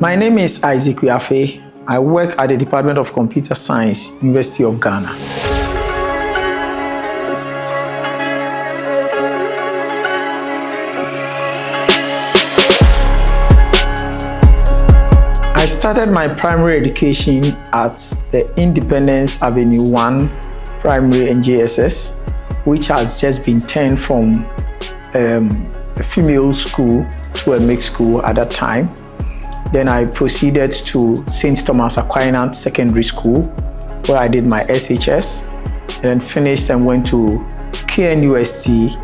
My name is Wiafe. I work at the Department of Computer Science, University of Ghana. I started my primary education at the Independence Avenue 1 Primary and JSS, which has just been turned from a female school to a mixed school at that time. Then I proceeded to St. Thomas Aquinas Secondary School, where I did my SHS, and then finished and went to KNUST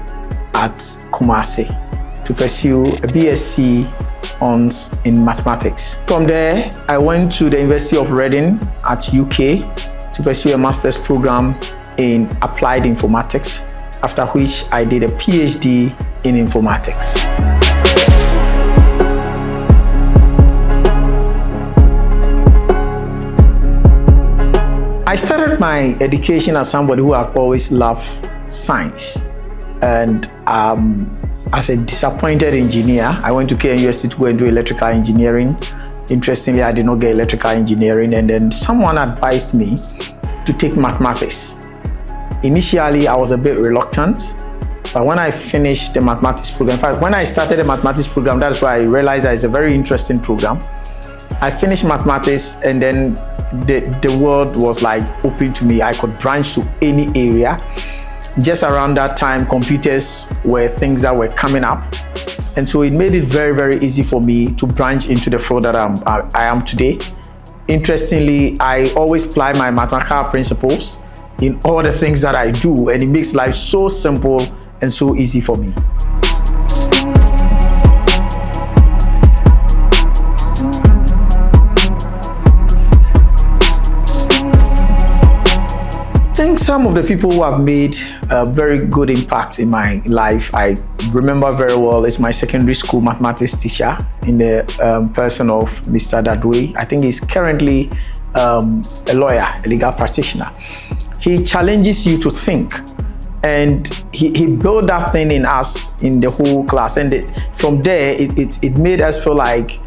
at Kumasi to pursue a BSc Honours in Mathematics. From there, I went to the University of Reading at UK to pursue a master's program in Applied Informatics, after which I did a PhD in Informatics. I started my education as somebody who have always loved science, and as a disappointed engineer, I went to KNUST to go and do electrical engineering. Interestingly, I did not get electrical engineering, and then someone advised me to take mathematics. Initially, I was a bit reluctant, but when I finished the mathematics program, in fact, when I started the mathematics program, that's why I realized that it's a very interesting program. I finished mathematics, and then the world was like open to me. I could branch to any area. Just around that time, computers were things that were coming up, and so it made it very, very easy for me to branch into the field that I am today. Interestingly, I always apply my mathematical principles in all the things that I do, and it makes life so simple and so easy for me. I think some of the people who have made a very good impact in my life, I remember very well, is my secondary school mathematics teacher in the person of Mr. Dadwe. I think he's currently a lawyer, a legal practitioner. He challenges you to think, and he built that thing in us, in the whole class, and from there it made us feel like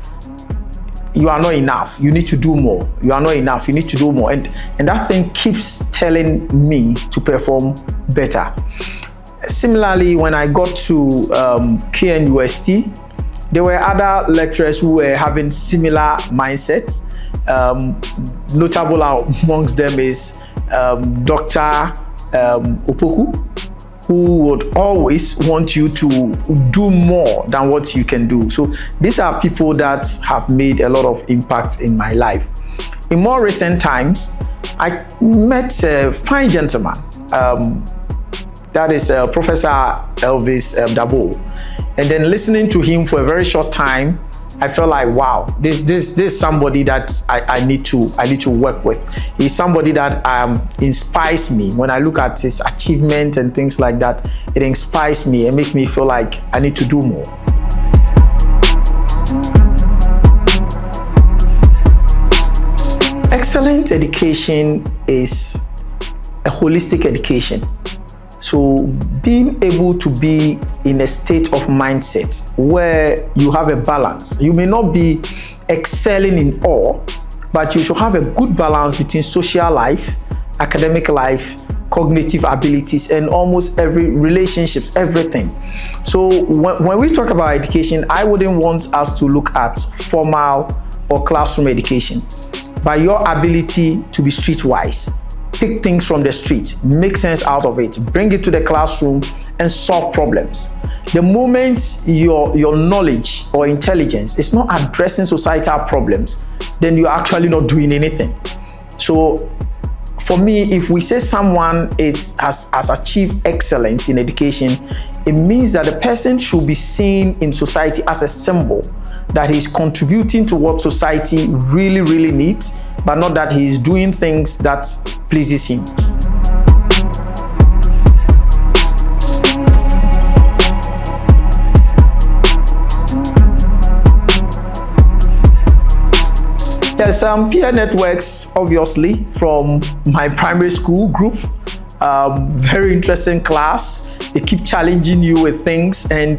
you are not enough, you need to do more. You are not enough, you need to do more. And that thing keeps telling me to perform better. Similarly, when I got to KNUST, there were other lecturers who were having similar mindsets. Notable amongst them is Dr. Opoku, who would always want you to do more than what you can do. So these are people that have made a lot of impact in my life. In more recent times, I met a fine gentleman, that is Professor Elvis Dabo. And then listening to him for a very short time, I felt like, wow, this is somebody that I need to work with. He's somebody that inspires me. When I look at his achievement and things like that, it inspires me. It makes me feel like I need to do more. Excellent education is a holistic education. So being able to be in a state of mindset where you have a balance. You may not be excelling in all, but you should have a good balance between social life, academic life, cognitive abilities, and almost every relationships, everything. So when we talk about education, I wouldn't want us to look at formal or classroom education, but your ability to be streetwise. Pick things from the street, make sense out of it, bring it to the classroom, and solve problems. The moment your knowledge or intelligence is not addressing societal problems, then you're actually not doing anything. So for me, if we say someone has achieved excellence in education, it means that the person should be seen in society as a symbol that he's contributing to what society really, really needs, but not that he's doing things that pleases him. There's some peer networks, obviously, from my primary school group. Very interesting class. They keep challenging you with things, and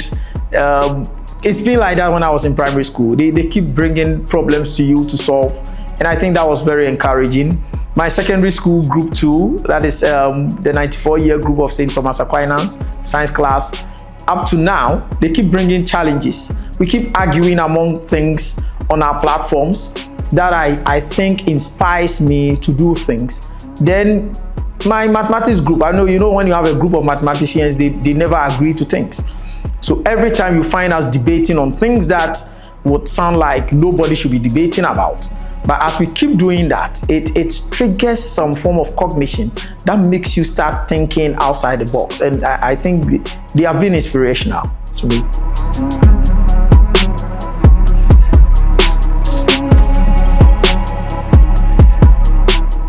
it's been like that when I was in primary school. They keep bringing problems to you to solve, and I think that was very encouraging. My secondary school group 2, that is the 94-year group of St. Thomas Aquinas science class, up to now, they keep bringing challenges. We keep arguing among things on our platforms that I think inspires me to do things. Then my mathematics group, I know, when you have a group of mathematicians, they never agree to things. So every time you find us debating on things that would sound like nobody should be debating about, but as we keep doing that, it triggers some form of cognition that makes you start thinking outside the box. And I think they have been inspirational to me.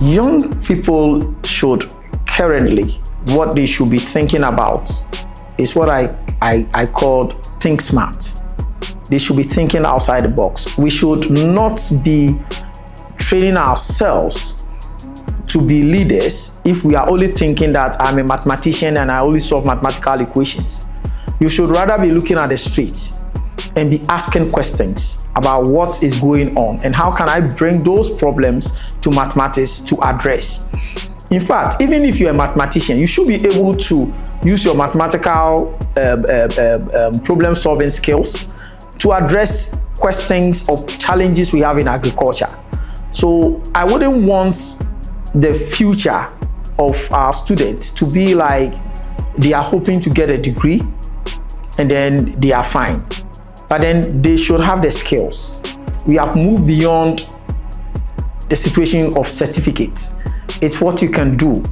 Young people should currently, what they should be thinking about is what I call think smart. They should be thinking outside the box. We should not be training ourselves to be leaders if we are only thinking that I'm a mathematician and I only solve mathematical equations. You should rather be looking at the street and be asking questions about what is going on and how can I bring those problems to mathematics to address. In fact, even if you're a mathematician, you should be able to use your mathematical problem-solving skills to address questions or challenges we have in agriculture. So I wouldn't want the future of our students to be like they are hoping to get a degree and then they are fine. But then they should have the skills. We have moved beyond the situation of certificates. It's what you can do.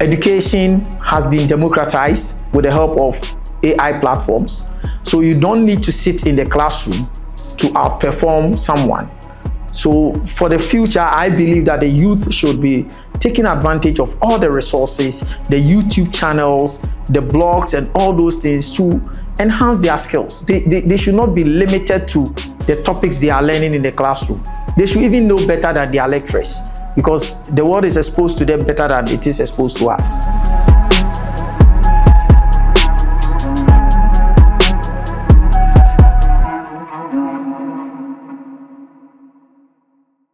Education has been democratized with the help of AI platforms. So you don't need to sit in the classroom to outperform someone. So for the future, I believe that the youth should be taking advantage of all the resources, the YouTube channels, the blogs, and all those things to enhance their skills. They should not be limited to the topics they are learning in the classroom. They should even know better than their lecturers, because the world is exposed to them better than it is exposed to us.